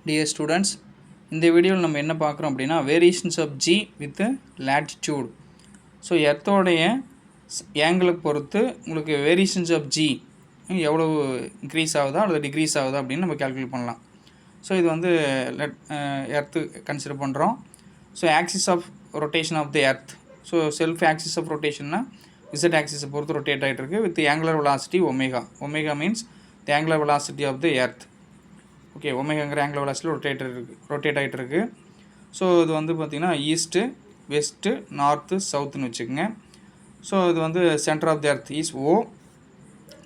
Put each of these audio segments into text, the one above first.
Dear students, இந்த வீடியோவில் நம்ம என்ன பார்க்குறோம் அப்படின்னா variations of g with latitude. So எர்த்தோடைய ஏங்கிளை பொறுத்து உங்களுக்கு வேரியேஷன்ஸ் ஆஃப் ஜி எவ்வளோ இன்க்ரீஸ் ஆகுதா அல்லது டிக்ரீஸ் ஆகுதா அப்படின்னு நம்ம கேல்குலேட் பண்ணலாம். ஸோ இது வந்து எர்த்து கன்சிடர் பண்ணுறோம். So axis of rotation of the earth. So self axis of ரொட்டேஷன்னா இசட் ஆக்சிஸை பொறுத்து ரொட்டேட் ஆகிட்டு இருக்குது with angular velocity omega. Omega means the angular velocity of the earth. Okay, ஒமேகாங்கிற ஆங்குலர் வெலாசிட்டியில் ரொட்டேட் ஆகிட்டு இருக்குது. ஸோ இது வந்து பார்த்திங்கன்னா ஈஸ்ட்டு, வெஸ்ட்டு, நார்த்து, சவுத்துன்னு வச்சுக்கோங்க. ஸோ இது வந்து centre of the earth is O.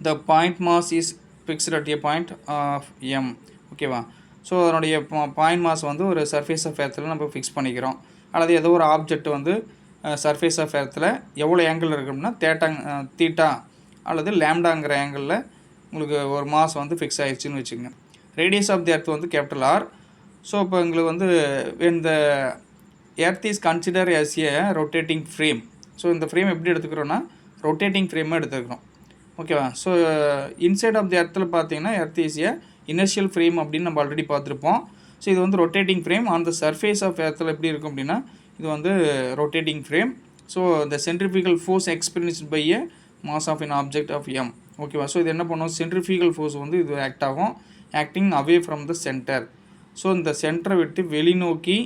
The point mass is fixed at a point of M. ஓகேவா? ஸோ அதனுடைய பாயிண்ட் மாஸ் வந்து ஒரு சர்ஃபேஸ் ஆஃப் எர்த்தில் நம்ம ஃபிக்ஸ் பண்ணிக்கிறோம். அல்லது ஏதோ ஒரு ஆப்ஜெக்ட் வந்து சர்ஃபேஸ் ஆஃப் எர்த்தில் எவ்வளோ ஆங்கிள் இருக்குன்னா தீட்டா அல்லது லேம்டாங்கிற ஆங்கிளில் உங்களுக்கு ஒரு மாஸ் வந்து ஃபிக்ஸ் ஆகிடுச்சின்னு வச்சுக்கோங்க. ரேடியஸ் ஆஃப் தி எர்த் வந்து கேபிட்டல் ஆர். ஸோ இப்போ எங்களுக்கு வந்து இந்த earth is consider as a rotating frame. So இந்த ஃப்ரேம் எப்படி எடுத்துக்கிறோன்னா ரொட்டேட்டிங் ஃப்ரேமாக எடுத்துக்கிறோம். ஓகேவா? ஸோ இன்சைட் ஆஃப் தி எர்த்தில் பார்த்தீங்கன்னா earth is a inertial frame அப்படின்னு நம்ம ஆல்ரெடி பார்த்துருப்போம். ஸோ இது வந்து rotating frame. On the surface of எர்த்தில் எப்படி இருக்கும் அப்படின்னா இது வந்து rotating frame. So the centrifugal force experienced by A mass of an object of M. ஓகேவா? ஸோ இது என்ன பண்ணுவோம், சென்ட்ரிஃபியூகல் ஃபோர்ஸ் வந்து இது ஆக்ட் ஆகும், acting away from the centre. So இந்த சென்டரை விட்டு வெளிநோக்கி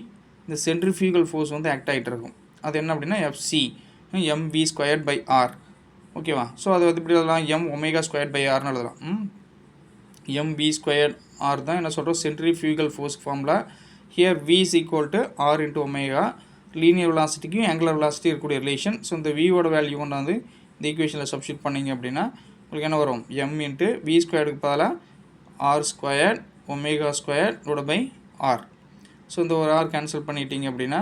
இந்த சென்ட்ரிஃபியூகல் ஃபோர்ஸ் வந்து ஆக்ட் ஆகிட்டு இருக்கும். அது என்ன அப்படின்னா FC MV squared by R. ஓகேவா? ஸோ அது வந்து இப்படி எழுதலாம், எம் ஒமேகா ஸ்கொயர்ட் பை ஆர்னு எழுதலாம். எம்வி ஸ்கொயர்ட் ஆர் தான் என்ன சொல்கிறோம், centrifugal force formula. Here v is equal to r into omega. Linear வெலாசிட்டிக்கும் ஆங்குலர் வெலாசிட்டி இருக்கக்கூடிய ரிலேஷன். ஸோ இந்த வியோட வேல்யூ கொண்டு வந்து இந்த ஈக்குவேஷனில் சப்ஸ்டியூட் பண்ணிங்க அப்படின்னா உங்களுக்கு என்ன வரும், எம் இன்ட்டு வி ஸ்கொயர்டுக்கு பதிலாக r square omega square divide by r. So இந்த ஒரு ஆர் கேன்சல் பண்ணிட்டீங்க அப்படின்னா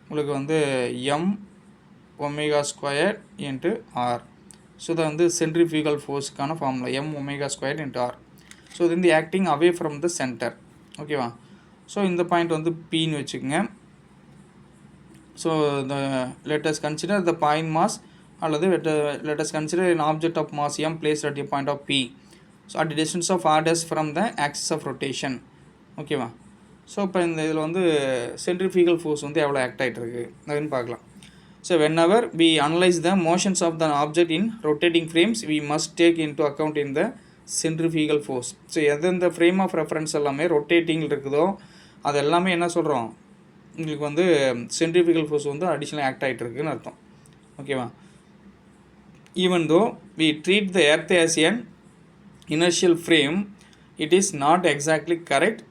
உங்களுக்கு வந்து m omega square into r. So இதை வந்து சென்ட்ரிஃபியூகல் ஃபோர்ஸுக்கான formula m omega square into r. So இது வந்து acting away from the centre. ஓகேவா? ஸோ இந்த பாயிண்ட் வந்து பின்னு வச்சுக்கோங்க. So the let us consider the point mass அல்லது let us consider an object of mass m placed at a point of p. So at the distance of r dash from the axis of rotation. ஓகேவா? So இப்போ இந்த இதில் வந்து centrifugal force வந்து எவ்வளோ act ஆகிட்டு இருக்குது அப்படின்னு பார்க்கலாம். So whenever we analyze the motions of the object in rotating frames we must take into account in the centrifugal force. So எந்தெந்த ஃப்ரேம் ஆஃப் ரெஃபரன்ஸ் எல்லாமே ரொட்டேட்டிங் இருக்குதோ அது எல்லாமே என்ன சொல்கிறோம், உங்களுக்கு வந்து சென்ட்ரிஃபியூகல் ஃபோர்ஸ் வந்து அடிஷ்னலாக ஆக்ட் ஆகிட்டு இருக்குன்னு அர்த்தம். ஓகேவா? Even though we treat the earth as an inertial frame it is not exactly correct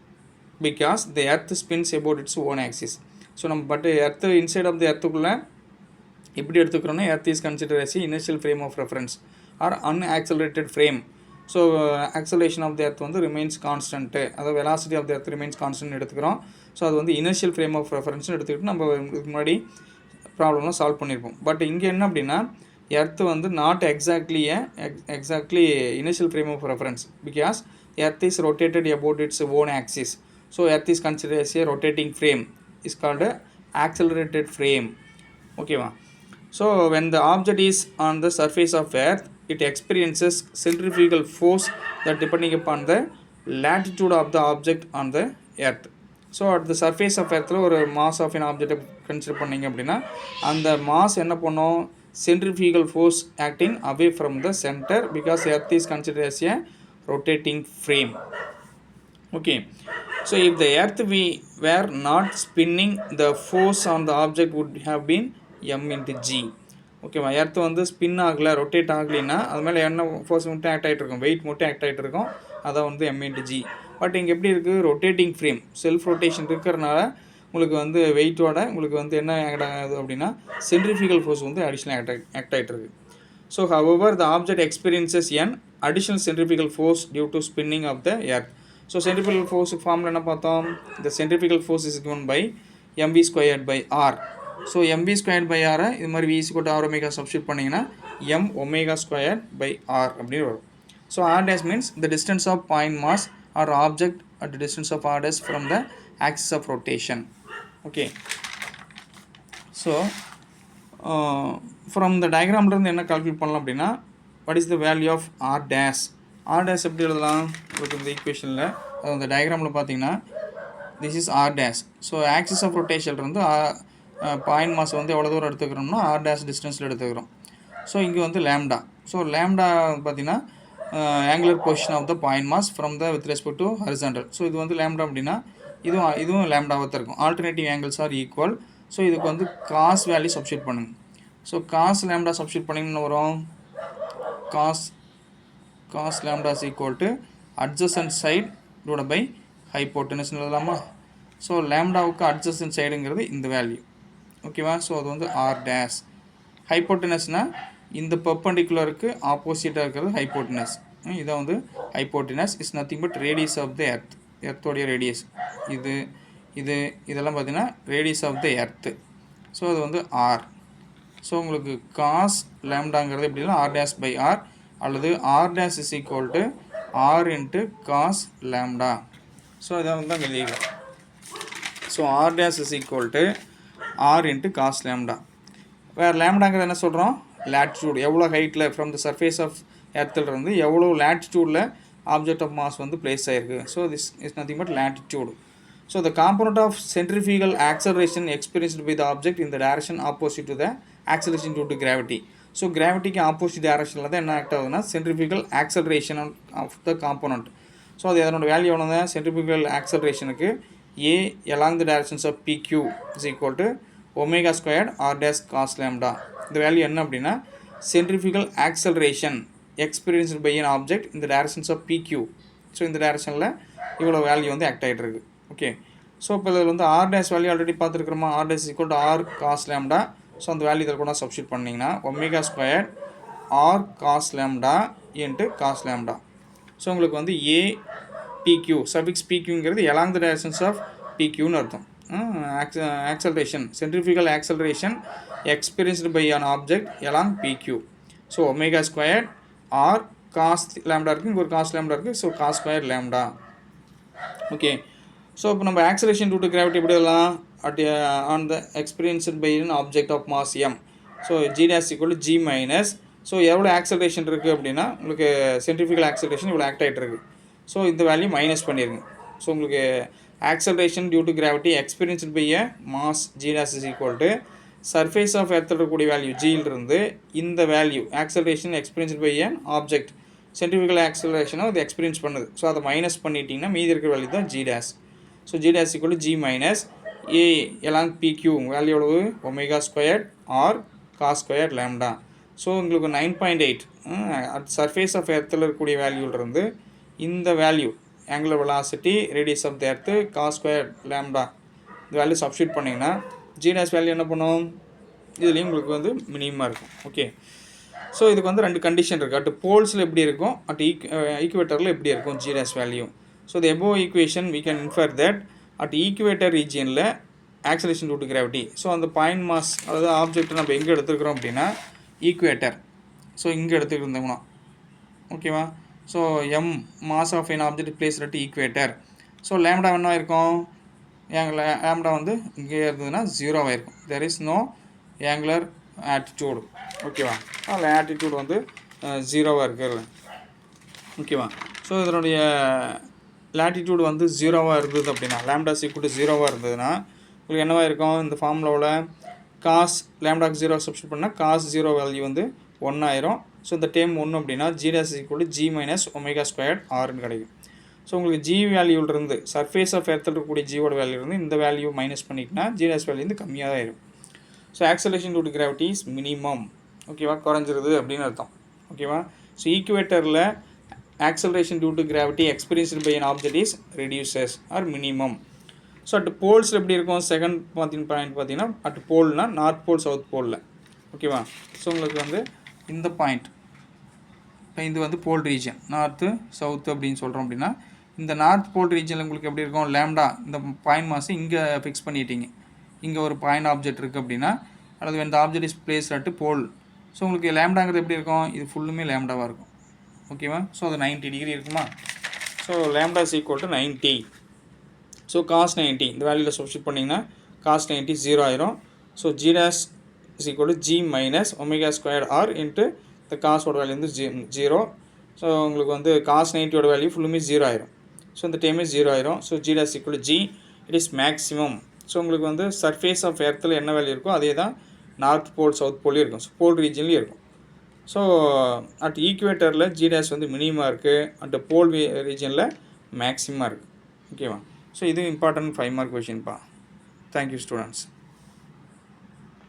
because the earth spins about its own axis. So நம்ம but earth inside of the எர்த்துக்குள்ளே எப்படி எடுத்துக்கிறோன்னா earth is consider as inertial frame of reference or unaccelerated frame. So acceleration of the earth வந்து remains constant, அதாவது velocity of the earth remains constant எடுத்துக்கிறோம். So அது வந்து inertial frame of ரெஃபரன்ஸ்னு எடுத்துக்கிட்டு நம்ம இதுக்கு முன்னாடி ப்ராப்ளம்லாம் சால்வ் பண்ணியிருப்போம். பட் இங்கே என்ன அப்படின்னா எர்த்து வந்து not exactly initial frame of reference because earth is rotated about its own axis. So earth is consider as a rotating frame is called accelerated frame. ஓகேவா? So when the object is on the surface of earth it experiences centrifugal force that depending upon the latitude of the object on the earth. So at the surface of எர்த்தில் ஒரு mass of an ஆப்ஜெக்டை consider பண்ணிங்க அப்படின்னா அந்த mass என்ன பண்ணும், centrifugal force acting away from the centre because earth is consider as a rotating frame. Okay. So if the earth we were not spinning the force on the object would have been m into g. ஓகேவா? Earth வந்து spin ஆகலை, rotate ஆகலைன்னா அது மேலே என்ன force மட்டும் act ஆகிட்டு இருக்கும், வெயிட் மட்டும் ஆக்ட் ஆகிட்டு இருக்கும், அதான் வந்து m into g. பட் இங்கே எப்படி இருக்குது, ரொட்டேட்டிங் ஃப்ரேம் செல்ஃப் ரொட்டேஷன் இருக்கிறனால உங்களுக்கு வந்து வெயிட்டோட உங்களுக்கு வந்து என்ன ஆக்ட் ஆகுது அப்படின்னா சென்ட்ரிஃபியூகல் ஃபோர்ஸ் வந்து அடிஷ்னல் ஆக்ட் ஆகிட்டு இருக்குது. So however the object experiences an additional centrifugal force due to spinning of the earth. So centrifugal force ஃபார்மில் என்ன பார்த்தோம், the centrifugal force is given by mv squared by r. So mv squared by ஆரை இது மாதிரி v = r omega substitute பண்ணிங்கன்னா m omega squared by r அப்படின்னு வரும். So r dash means the distance of point mass or object at the distance of r dash from the axis of rotation. Okay. So from the diagram இருந்து என்ன calculate பண்ணலாம் அப்படின்னா what is the value of r dash. r dash எப்படி எழுதலாம், உங்களுக்கு இந்த ஈக்குவேஷனில் அந்த டயக்ராமில் பார்த்தீங்கன்னா this is R dash. So axis of rotation வந்து பாயிண்ட் மாஸ் வந்து எவ்வளோ தூரம் எடுத்துக்கிறோம்னா ஆர் டேஷ் டிஸ்டன்ஸில் எடுத்துக்கிறோம். ஸோ இங்கே வந்து லேம்டா. ஸோ லேம்டா பார்த்தீங்கன்னா angular position of the point mass from the with respect to horizontal. So இது வந்து லேம்டா அப்படின்னா இதுவும் லேம்டாவாக தான் இருக்கும். Alternative angles are equal. So இதுக்கு வந்து காஸ் வேல்யூ சப்ஸ்டியூட் பண்ணுங்க. ஸோ காஸ் லேம்டா சப்ஸ்டியூட் பண்ணிங்கன்னு வரும். Cos lambda is equal to adjacent side divide by hypotenuse எழுதலாமா? ஸோ லேம்டாவுக்கு அட்ஜசன்ட் சைடுங்கிறது இந்த வேல்யூ. ஓகேவா? ஸோ அது வந்து ஆர் டேஷ். ஹைப்போட்டனஸ்னால் இந்த பெர்பெண்டிகுலருக்கு ஆப்போசிட்டாக இருக்கிறது ஹைப்போட்டனஸ். இதை வந்து hypotenuse is nothing but radius of the earth. எர்த்தோடைய ரேடியஸ் இதெல்லாம் பார்த்தீங்கன்னா radius of the earth. So அது வந்து ஆர். ஸோ உங்களுக்கு காஸ் லேம்டாங்கிறது எப்படின்னா ஆர் டேஷ் பை ஆர் அல்லது r dash is equal to r into cos lambda. So இதை வந்து தான் எழுதிக்கலாம். So r dash is equal to r into cos lambda. வேறு லேம்டாங்கிறது என்ன சொல்கிறோம்? லேட்டிடியூட். எவ்வளோ ஹைட்டில் ஃப்ரம் த சர்ஃபேஸ் ஆஃப் எர்த்திலிருந்து எவ்வளோ லேட்டிடியூடில் ஆப்ஜெக்ட் ஆஃப் மாஸ் வந்து பிளேஸ் ஆகிருக்கு. So this is nothing but latitude. So the component of centrifugal acceleration experienced by the object in the direction opposite to the acceleration due to gravity. So கிராவிட்டிக்கு opposite டைரக்ஷனில் தான் என்ன act ஆகுதுன்னா centrifugal acceleration of the component. So அது அதனோட value எவ்வளோ தான்? Centrifugal ஆக்சலரேஷனுக்கு a along the directions of PQ is equal to omega squared r dash cos lambda. இந்த வேல்யூ என்ன அப்படின்னா centrifugal acceleration experienced by an object in the directions of PQ. So இந்த டைரக்ஷனில் இவ்வளோ வேல்யூ வந்து ஆக்ட் ஆகிட்டு இருக்குது. ஓகே. ஸோ இப்போ இதில் வந்து ஆர் டேஷ் வேல்யூ ஆல்ரெடி பார்த்துருக்குறோமா? R dash equal to r cos lambda. So அந்த வேல்யூ இதில் கூட சப்ஸ்டியூட் பண்ணிங்கன்னா omega square r cos lambda into cos lambda. So உங்களுக்கு வந்து ஏ PQ சஃபிக்ஸ் PQங்கிறது along the directions of PQன்னு அர்த்தம். Acceleration centrifugal acceleration experienced by an object along PQ. So omega square r cos lambda இருக்குது, இங்கே ஒரு cos lambda இருக்குது. So cos square lambda. Okay. So இப்போ நம்ம ஆக்சலரேஷன் டியூ டு கிராவிட்டி எப்படி எல்லாம் on the experienced by an object of mass m. So G dash equal to G minus. So எவ்வளோ acceleration இருக்குது அப்படின்னா உங்களுக்கு சென்ட்ரிஃபியூகல் ஆக்சலரேஷன் இவ்வளோ ஆக்ட் ஆகிட்டு இருக்குது. ஸோ இந்த வேல்யூ மைனஸ் பண்ணிடுங்க. ஸோ உங்களுக்கு acceleration due to gravity experienced by a mass G dash is equal to surface of எர்த்தில் இருக்கக்கூடிய வேல்யூ ஜியிலிருந்து இந்த value acceleration experienced by an object centrifugal ஆக்சலரேஷனை அது எக்ஸ்பீரியன்ஸ் பண்ணுது. ஸோ அதை மைனஸ் பண்ணிட்டீங்கன்னா மீதி இருக்கிற வேல்யூ தான் G dash. So G dash equal to G minus a along PQ value எவ்வளவு? Omega square r cos square lambda. So உங்களுக்கு 9.8 அட் சர்ஃபேஸ் ஆஃப் எர்த்தில் இருக்கக்கூடிய வேல்யூலிருந்து இந்த value angular velocity radius of the earth cos square lambda இந்த value substitute பண்ணிங்கன்னா G dash value என்ன பண்ணும்? இதுலேயும் உங்களுக்கு வந்து மினிமமாக இருக்கும். ஓகே. ஸோ இதுக்கு வந்து ரெண்டு கண்டிஷன் இருக்குது. அட் போல்ஸில் எப்படி இருக்கும், அட் ஈக்குவேட்டரில் எப்படி இருக்கும் G dash value. So the above equation we can infer that at equator ரீஜியனில் acceleration due to gravity. So அந்த பாயிண்ட் மாஸ் அதாவது ஆப்ஜெக்ட் நம்ம எங்கே எடுத்துக்கிறோம் அப்படின்னா ஈக்குவேட்டர். ஸோ இங்கே எடுத்துக்கிட்டோம்னா ஓகேவா. So m mass of an object place at equator. So lambda என்ன இருக்கும்? லேம்டா வந்து இங்கே இருந்ததுன்னா 0 இருக்கும். There is no angular attitude. ஓகேவா. அதில் ஆட்டிடியூட் வந்து 0 இருக்கிறது. ஓகேவா. ஸோ இதனுடைய லேட்டிடியூட் வந்து 0 இருந்தது அப்படின்னா லேம்டா ஈக்குவல் டு 0 இருந்ததுன்னா உங்களுக்கு என்னவா இருக்கும்? இந்த ஃபார்முலாவில் காஸ் லேம்டாக்கு 0 சப்ஸ்டியூட் பண்ணால் காஸ் 0 வேல்யூ வந்து 1 ஆயிரும். ஸோ இந்த டைம் 1 அப்படின்னா G dash equal to G minus omega squared ஆர்னு கிடைக்கும். ஸோ உங்களுக்கு G வேல்யூவிலிருந்து சர்ஃபேஸ் ஆஃப் எர்த்தில் இருக்கக்கூடிய ஜியோட வேல்யூலேருந்து இந்த வேல்யூ மைனஸ் பண்ணிக்கிட்டா G dash வேல்யூ வந்து கம்மியாக தான் இருக்கும். So acceleration due to gravity is minimum. ஓகேவா. குறைஞ்சிருது அப்படின்னு அர்த்தம். ஓகேவா. ஸோ ஈக்குவேட்டரில் acceleration due to gravity experienced by an object is reduces or minimum. So at போல்ஸில் எப்படி இருக்கும்? செகண்ட் பாயிண்ட் பார்த்தீங்கன்னா அட் போல்னா நார்த் போல் சவுத் போலில். ஓகேவா. ஸோ உங்களுக்கு வந்து இந்த பாயிண்ட் இது வந்து போல் ரீஜன் நார்த்து சவுத்து அப்படின்னு சொல்கிறோம் அப்படின்னா இந்த நார்த் போல் ரீஜனில் உங்களுக்கு எப்படி இருக்கும்? லேம்டா இந்த பாயிண்ட் மாஸ் இங்கே ஃபிக்ஸ் பண்ணிட்டீங்க. இங்கே ஒரு பாயிண்ட் ஆப்ஜெக்ட் இருக்குது அப்படின்னா அல்லது இந்த object is place at pole. So உங்களுக்கு லேம்டாங்கிறது எப்படி இருக்கும்? இது ஃபுல்லுமே லேம்டாவாக இருக்கும். ஓகேவா. ஸோ அது 90 டிகிரி இருக்குமா. So lambda is equal to 90. So cos 90 இந்த வேல்யூவில் சப்ஸ்டியூட் பண்ணிங்கன்னா காஸ் 90 0 ஆயிரும். So G dash is equal to G minus omega square R into இந்த காஸோட வேல்யூ வந்து 0. ஸோ உங்களுக்கு வந்து காஸ் 90யோட வேல்யூ ஃபுல்லுமே 0 ஆயிரும். ஸோ இந்த டைமே 0 ஆயிரும். So G dash equal to G it is maximum. So உங்களுக்கு வந்து சர்ஃபேஸ் ஆஃப் எர்த்தில் என்ன வேல்யூ இருக்கோ அதே தான் நார்த் போல் சவுத் போல்லையும் இருக்கும். ஸோ போல் ரீஜன்லேயும் இருக்கும். ஸோ அட் ஈக்குவேட்டரில் ஜிடாஸ் வந்து மினிமமாக இருக்குது, அட் போல் ரீஜனில் மேக்ஸிமமாக இருக்குது. ஓகேவா? ஸோ இது இம்பார்ட்டன்ட் 5 மார்க் கொஷின்ப்பா. Thank you students.